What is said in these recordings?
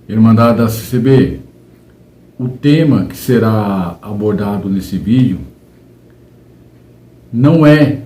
Irmandade da CCB, o tema que será abordado nesse vídeo não é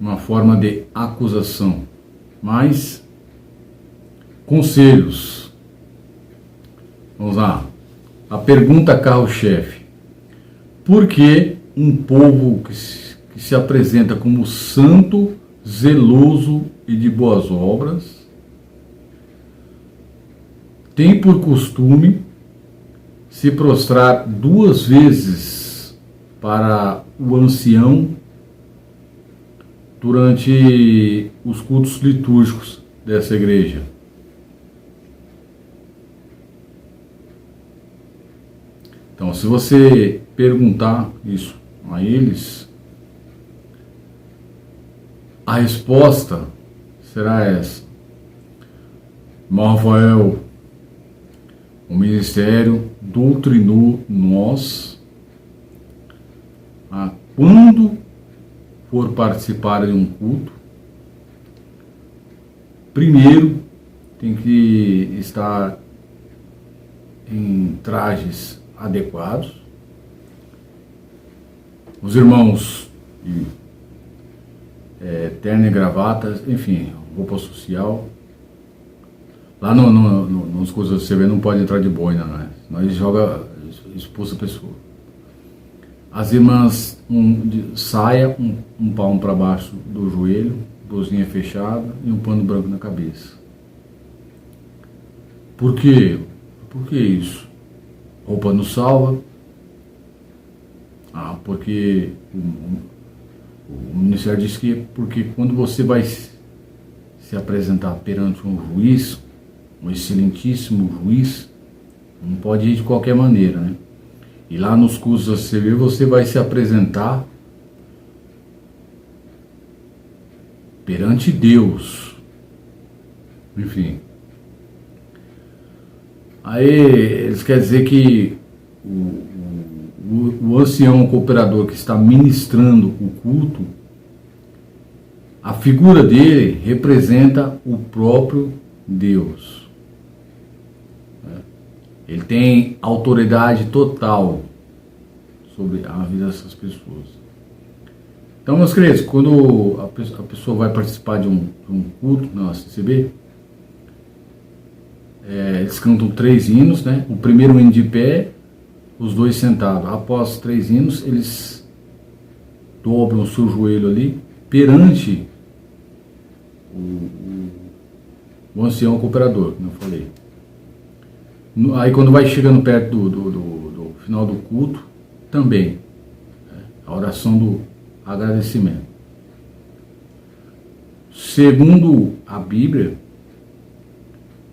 uma forma de acusação, mas conselhos. Vamos lá. A pergunta carro-chefe: por que um povo que se apresenta como santo, zeloso e de boas obras tem por costume se prostrar 2 vezes para o ancião durante os cultos litúrgicos dessa igreja? Então, se você perguntar isso a eles, a resposta será essa: irmão Rafael, o ministério doutrinou nós a quando for participar de um culto, primeiro tem que estar em trajes adequados. Os irmãos de terno e gravata, enfim, roupa social. Lá nos cursos do CB não pode entrar de boina, né? Nós expulsa a pessoa. As irmãs, saia, um palmo para baixo do joelho, blusinha fechada e um pano branco na cabeça. Por quê? Por que isso? Roupa não salva. Porque o Ministério diz que porque quando você vai se apresentar perante um juiz, um excelentíssimo juiz, não pode ir de qualquer maneira, né? E lá nos cursos da CCB você vai se apresentar perante Deus. Enfim. Aí eles querem dizer que o ancião cooperador que está ministrando o culto, a figura dele representa o próprio Deus. Ele tem autoridade total sobre a vida dessas pessoas. Então, meus queridos, quando a pessoa vai participar de um culto na CCB, eles cantam 3 hinos, né? O primeiro hino de pé, os 2 sentados. Após 3 hinos, eles dobram o seu joelho ali perante o ancião cooperador, como eu falei. Aí quando vai chegando perto do final do culto, também a oração do agradecimento. Segundo a Bíblia,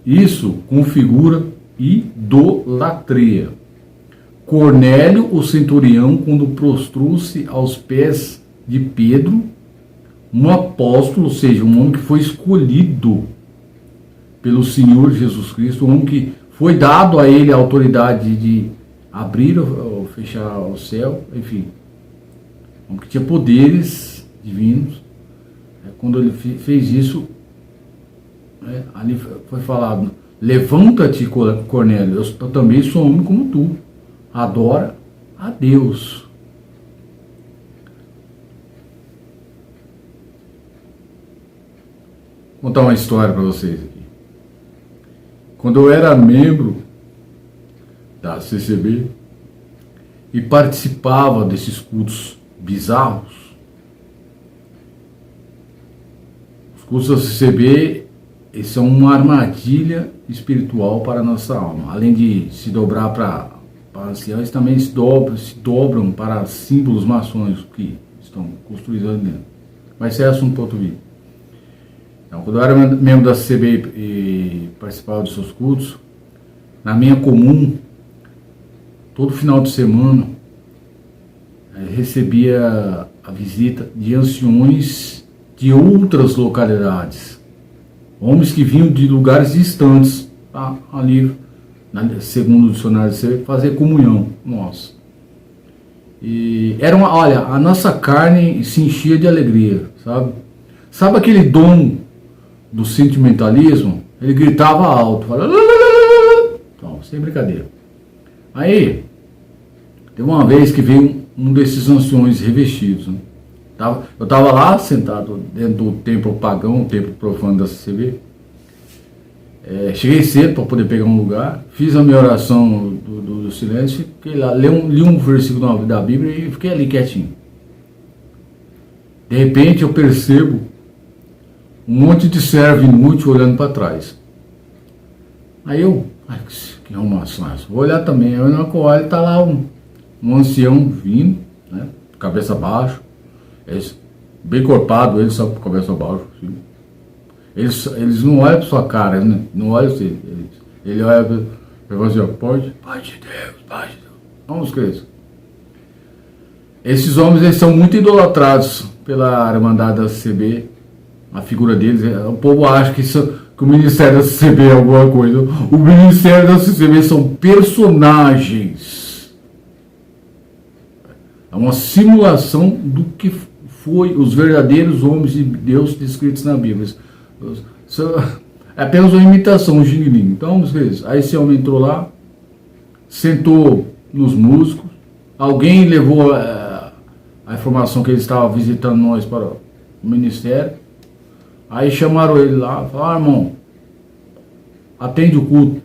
isso configura idolatria. Cornélio, o centurião, quando prostrou-se aos pés de Pedro, um apóstolo, ou seja, um homem que foi escolhido pelo Senhor Jesus Cristo, um homem que foi dado a ele a autoridade de abrir ou fechar o céu, enfim, um homem que tinha poderes divinos. Quando ele fez isso, ali foi falado: levanta-te, Cornélio, eu também sou homem como tu, adora a Deus. Vou contar uma história para vocês aqui. Quando eu era membro da CCB e participava desses cultos bizarros, os cultos da CCB são uma armadilha espiritual para a nossa alma. Além de se dobrar para anciãos, também se dobram para símbolos maçônicos que estão construídos ali dentro. Mas esse é assunto para outro vídeo. Então, quando eu era membro da CCB e participava dos seus cultos, na minha comum, todo final de semana, recebia a visita de anciões de outras localidades, homens que vinham de lugares distantes, ali, segundo o dicionário da CCB, fazer comunhão nossa. E olha, a nossa carne se enchia de alegria, sabe? Sabe aquele dom do sentimentalismo? Ele gritava alto, falava, então, sem brincadeira. Aí, teve uma vez que veio um desses anciões revestidos, né? Eu estava lá sentado dentro do templo pagão, o templo profano da CCB. Cheguei cedo para poder pegar um lugar, fiz a minha oração do silêncio, fiquei lá, li um versículo da Bíblia e fiquei ali quietinho. De repente eu percebo um monte de servo inútil olhando para trás. Aí que arrumação é essa? Vou olhar também. Aí na olho está lá um ancião vindo, né, cabeça baixa, bem corpado, ele só com cabeça baixa. Assim. Eles não olham para sua cara, né? Não olham assim. Ele olha para você, Pai de Deus, Pai de Deus. Vamos crer. Esses homens eles são muito idolatrados pela Irmandade da CCB. A figura deles, o povo acha que o Ministério da CCB é alguma coisa. O Ministério da CCB são personagens. É uma simulação do que foi os verdadeiros homens de Deus descritos na Bíblia. É apenas uma imitação, um xing-ling. Então, aí esse homem entrou lá, sentou nos músicos, alguém levou a informação que ele estava visitando nós para o ministério. Aí chamaram ele lá, falaram, irmão, atende o culto.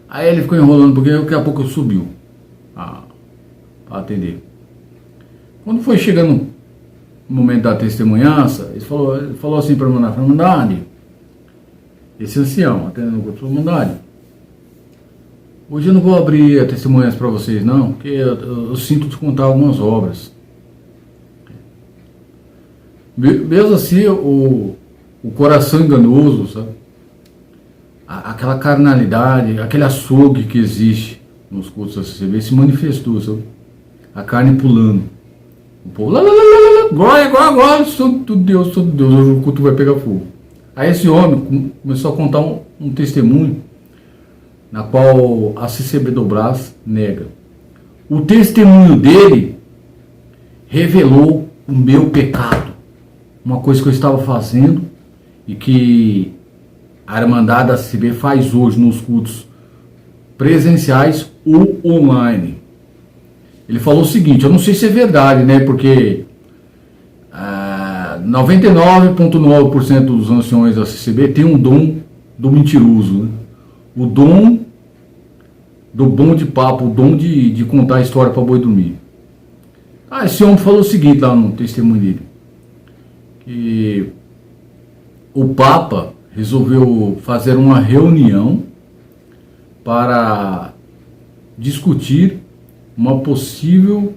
Aí ele ficou enrolando, porque daqui a pouco subiu para atender. Quando foi chegando o momento da testemunhança, ele falou assim para a Irmandade, esse ancião, atendendo o culto, Irmandade, hoje eu não vou abrir a testemunhança para vocês não, porque eu sinto de contar algumas obras. Mesmo assim, o coração enganoso, sabe? Aquela carnalidade, aquele açougue que existe nos cultos da CCB se manifestou, sabe? A carne pulando. O povo, glória, santo Deus, hoje o culto vai pegar fogo. Aí esse homem começou a contar um testemunho na qual a CCB do Brás nega. O testemunho dele revelou o meu pecado. Uma coisa que eu estava fazendo e que a Irmandade da CCB faz hoje nos cultos presenciais ou online. Ele falou o seguinte, eu não sei se é verdade, né, porque 99,9% dos anciões da CCB tem um dom do mentiroso, né? O dom do bom de papo, o dom de contar a história para boi dormir. Esse homem falou o seguinte lá no testemunho dele, que o Papa resolveu fazer uma reunião para discutir uma possível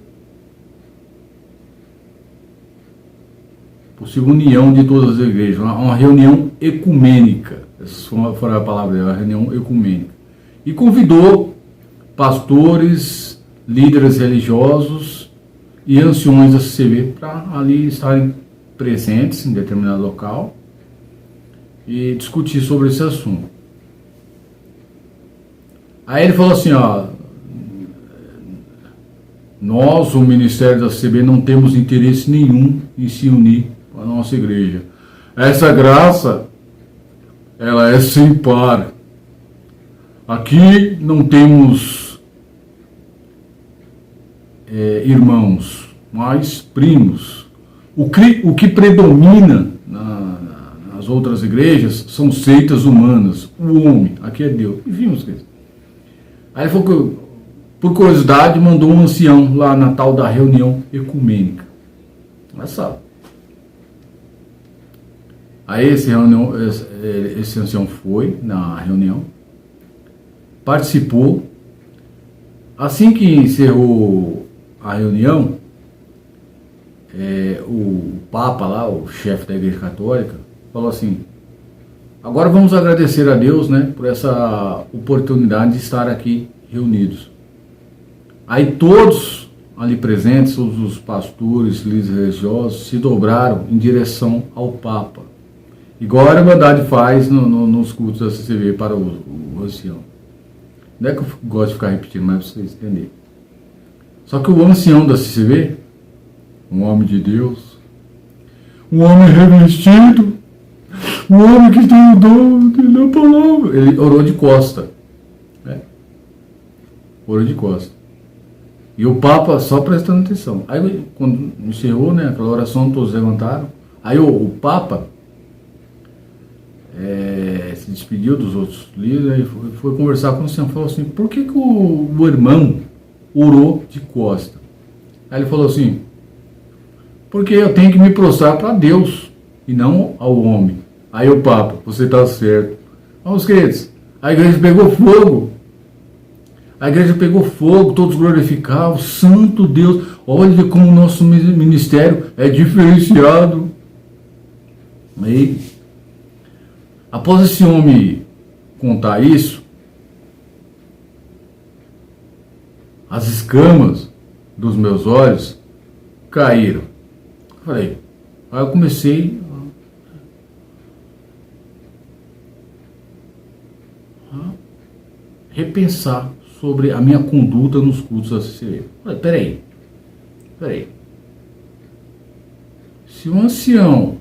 união de todas as igrejas, uma reunião ecumênica, essa foi a palavra dela, uma reunião ecumênica, e convidou pastores, líderes religiosos e anciões da CCB para ali estarem presentes em determinado local e discutir sobre esse assunto. Aí ele falou assim, nós, o Ministério da CCB, não temos interesse nenhum em se unir com a nossa igreja. Essa graça, ela é sem par. Aqui não temos irmãos, mas primos. O que predomina nas outras igrejas são seitas humanas. O homem, aqui é Deus. E vimos isso. Aí ele falou que, por curiosidade, mandou um ancião lá na tal da reunião ecumênica. Olha só. Aí esse ancião foi na reunião, participou. Assim que encerrou a reunião, o Papa lá, o chefe da Igreja Católica, falou assim, agora vamos agradecer a Deus, né, por essa oportunidade de estar aqui reunidos. Aí todos ali presentes, todos os pastores, líderes religiosos, se dobraram em direção ao Papa, igual a Irmandade faz nos cultos da CCB para o ancião. Não é que eu gosto de ficar repetindo, mas para vocês entenderem. Só que o ancião da CCB, um homem de Deus, um homem revestido O homem que tem o dom da palavra. Ele orou de costa. Né? Orou de costa. E o Papa só prestando atenção. Aí, quando encerrou, né, aquela oração, todos levantaram. Aí o Papa se despediu dos outros líderes e foi conversar com o senhor. Falou assim: por que o irmão orou de costa? Aí ele falou assim: porque eu tenho que me prostrar para Deus e não ao homem. Aí o Papa: você está certo. Vamos, queridos, a igreja pegou fogo. A igreja pegou fogo, todos glorificavam, santo Deus, olha como o nosso ministério é diferenciado. Aí, após esse homem contar isso, as escamas dos meus olhos caíram. Falei, aí eu comecei a repensar sobre a minha conduta nos cultos da CCB. Falei, peraí. Se um ancião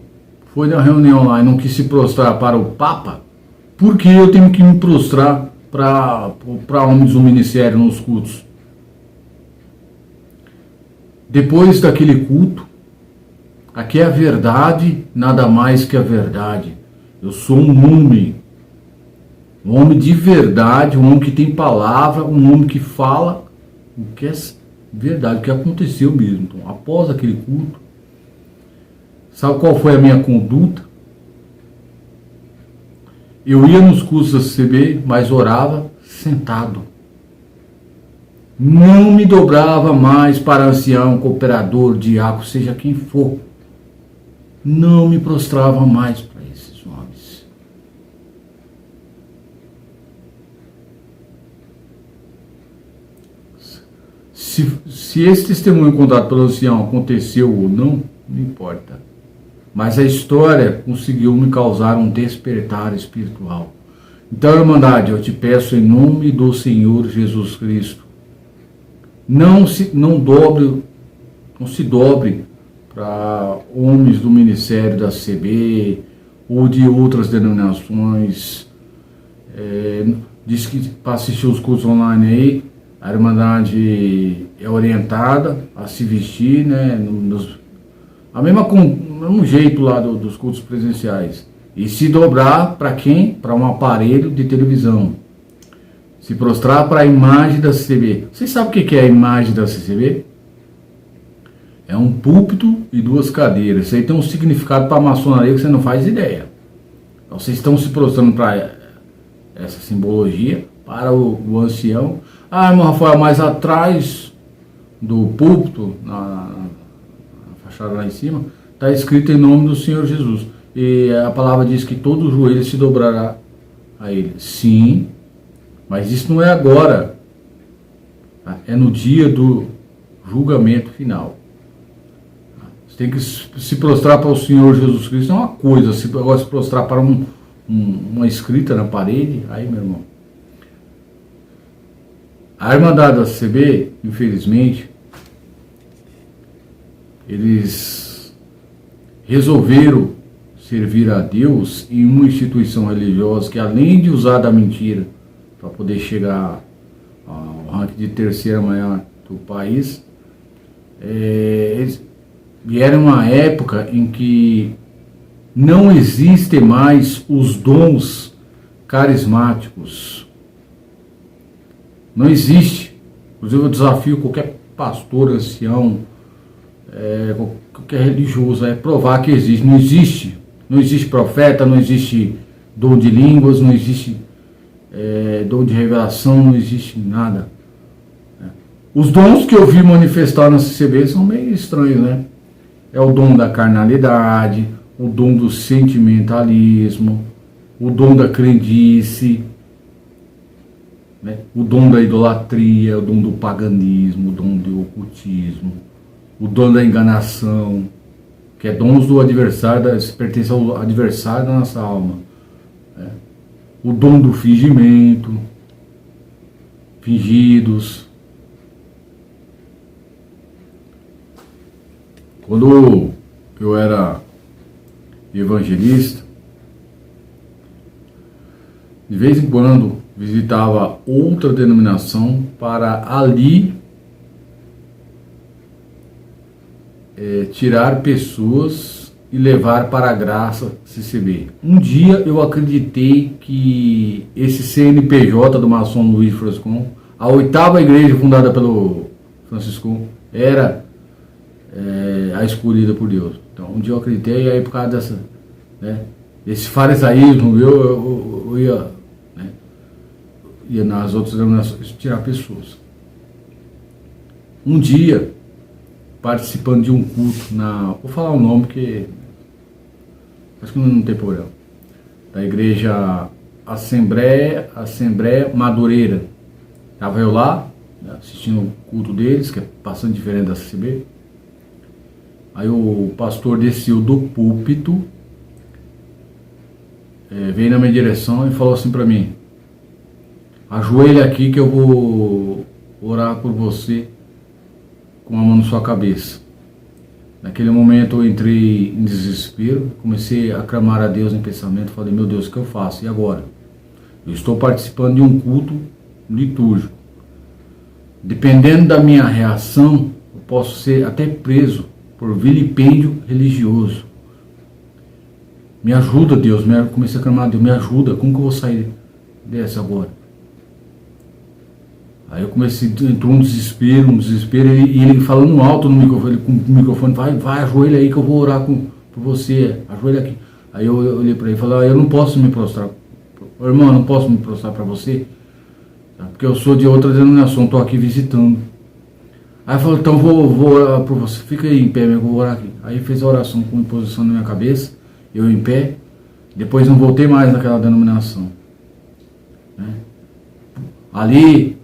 foi na reunião lá e não quis se prostrar para o Papa, por que eu tenho que me prostrar para homens do ministério nos cultos? Depois daquele culto, aqui é a verdade, nada mais que a verdade. Eu sou um homem de verdade, um homem que tem palavra, um homem que fala o que é verdade, o que aconteceu mesmo. Então, após aquele culto, sabe qual foi a minha conduta? Eu ia nos cultos da CCB, mas orava sentado. Não me dobrava mais para ancião, cooperador, diácono, seja quem for. Não me prostrava mais para esses homens. Se esse testemunho contado pelo ancião aconteceu ou não importa. Mas a história conseguiu me causar um despertar espiritual. Então, irmandade, eu te peço em nome do Senhor Jesus Cristo, não se dobre para homens do ministério da CB ou de outras denominações. Diz que para assistir os cultos online aí, a Irmandade é orientada a se vestir, né, o mesmo jeito lá dos cultos presenciais. E se dobrar para quem? Para um aparelho de televisão. Se prostrar para a imagem da CCB. Vocês sabem o que é a imagem da CCB? É um púlpito e duas cadeiras. Isso aí tem um significado para a maçonaria que você não faz ideia. Então, vocês estão se prostrando para essa simbologia, para o ancião. Ah, irmão Rafael, mais atrás do púlpito, na fachada lá em cima, está escrito em nome do Senhor Jesus. E a palavra diz que todo joelho se dobrará a ele. Sim, mas isso não é agora. É no dia do julgamento final. Você tem que se prostrar para o Senhor Jesus Cristo. É uma coisa, agora se prostrar para uma escrita na parede, aí, meu irmão. A Irmandade da CB, infelizmente, eles resolveram servir a Deus em uma instituição religiosa que, além de usar da mentira para poder chegar ao ranking de terceira maior do país, eles vieram uma época em que não existem mais os dons carismáticos. Não existe. Inclusive eu desafio qualquer pastor, ancião, qualquer religioso a provar que existe. Não existe. Não existe profeta, não existe dom de línguas, não existe dom de revelação, não existe nada. Os dons que eu vi manifestar na CCB são meio estranhos, né? É o dom da carnalidade, o dom do sentimentalismo, o dom da crendice, né? O dom da idolatria, o dom do paganismo, o dom do ocultismo, o dom da enganação, que é dons do adversário, pertence ao adversário da nossa alma, né? O dom do fingimento, fingidos. Quando eu era evangelista, de vez em quando visitava outra denominação para ali tirar pessoas e levar para a graça CCB. Um dia eu acreditei que esse CNPJ do maçom Luiz Franciscon, a 8ª igreja fundada pelo Franciscon, era a escolhida por Deus. Então um dia eu acreditei, e aí por causa dessa, desse farisaísmo eu ia nas outras denominações tirar pessoas. Um dia, participando de um culto vou falar o nome porque acho que não tem problema, da igreja Assembleia Madureira. Estava eu lá, assistindo o culto deles, que é bastante diferente da CCB. Aí o pastor desceu do púlpito, veio na minha direção e falou assim para mim: ajoelha aqui que eu vou orar por você com a mão na sua cabeça. Naquele momento eu entrei em desespero, comecei a clamar a Deus em pensamento, falei: meu Deus, o que eu faço? E agora? Eu estou participando de um culto litúrgico. Dependendo da minha reação, eu posso ser até preso por vilipêndio religioso. Me ajuda, Deus. Comecei a clamar a Deus: me ajuda, como que eu vou sair dessa agora? Aí eu comecei, entrou um desespero, e ele falando alto no microfone, com o microfone: vai, ajoelha aí que eu vou orar por você, ajoelha aqui. Aí eu olhei para ele e falei: eu não posso me prostrar, irmão, eu não posso me prostrar para você, porque eu sou de outra denominação, estou aqui visitando. Aí eu falei: então vou orar por você, fica aí em pé, eu vou orar aqui. Aí fez a oração com imposição na minha cabeça, eu em pé, depois não voltei mais naquela denominação. Ali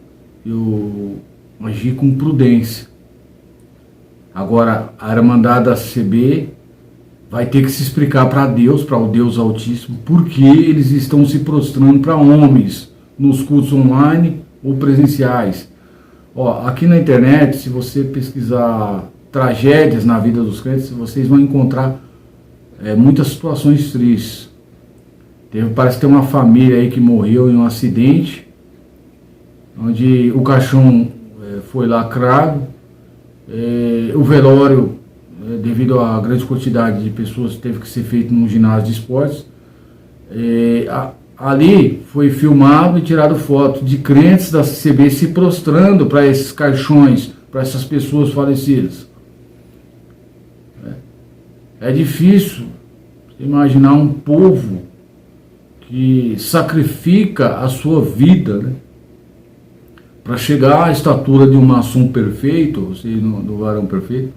eu agi com prudência. Agora a Irmandade da CB vai ter que se explicar para Deus, para o Deus Altíssimo, porque eles estão se prostrando para homens nos cultos online ou presenciais. Aqui na internet, se você pesquisar tragédias na vida dos crentes, vocês vão encontrar muitas situações tristes. Parece que tem uma família aí que morreu em um acidente, onde o caixão foi lacrado, o velório, devido à grande quantidade de pessoas, teve que ser feito num ginásio de esportes. Ali foi filmado e tirado foto de crentes da CCB se prostrando para esses caixões, para essas pessoas falecidas. É difícil imaginar um povo que sacrifica a sua vida, para chegar à estatura de um maçom perfeito, ou seja, do varão perfeito,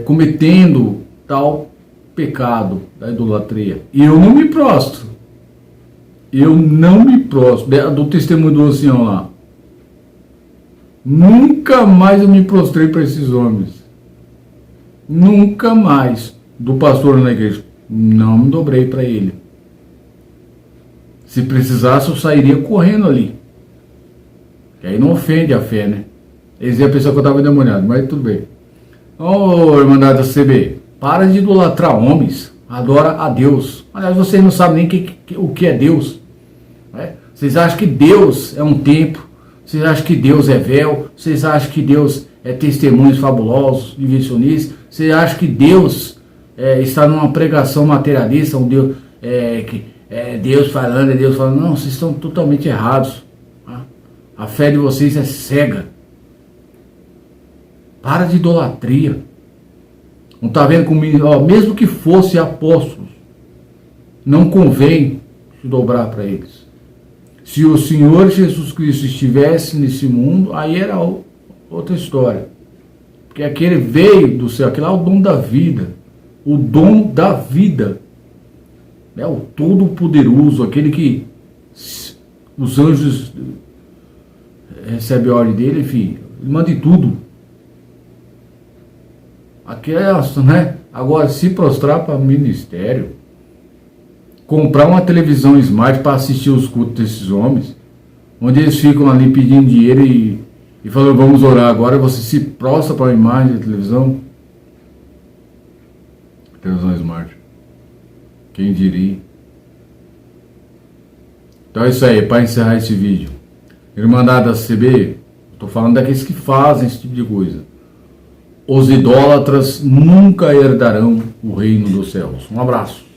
cometendo tal pecado da idolatria. E eu não me prostro. Do testemunho do ancião lá. Nunca mais eu me prostrei para esses homens. Nunca mais. Do pastor na igreja, não me dobrei para ele. Se precisasse, eu sairia correndo ali. Que aí não ofende a fé, né? Eles iam pensar que eu estava endemoniado, mas tudo bem. Irmandade da CB, para de idolatrar homens, adora a Deus. Aliás, vocês não sabem nem o que é Deus. Vocês acham que Deus é um templo, vocês acham que Deus é véu, vocês acham que Deus é testemunhos fabulosos, invencionistas, vocês acham que Deus está numa pregação materialista, um Deus, Deus falando. Não, vocês estão totalmente errados. A fé de vocês é cega. Para de idolatria. Não está vendo comigo? Mesmo que fosse apóstolos, não convém se dobrar para eles. Se o Senhor Jesus Cristo estivesse nesse mundo, aí era outra história. Porque aquele veio do céu, aquele é o dom da vida. O dom da vida. O Todo-Poderoso, aquele que os anjos recebem a ordem dele, enfim, ele manda em tudo. Agora, se prostrar para o ministério, comprar uma televisão smart para assistir os cultos desses homens, onde eles ficam ali pedindo dinheiro e falando: vamos orar agora, você se prostra para a imagem da televisão smart. Quem diria? Então é isso aí, para encerrar esse vídeo. Irmandade da CB, estou falando daqueles que fazem esse tipo de coisa. Os idólatras nunca herdarão o reino dos céus. Um abraço.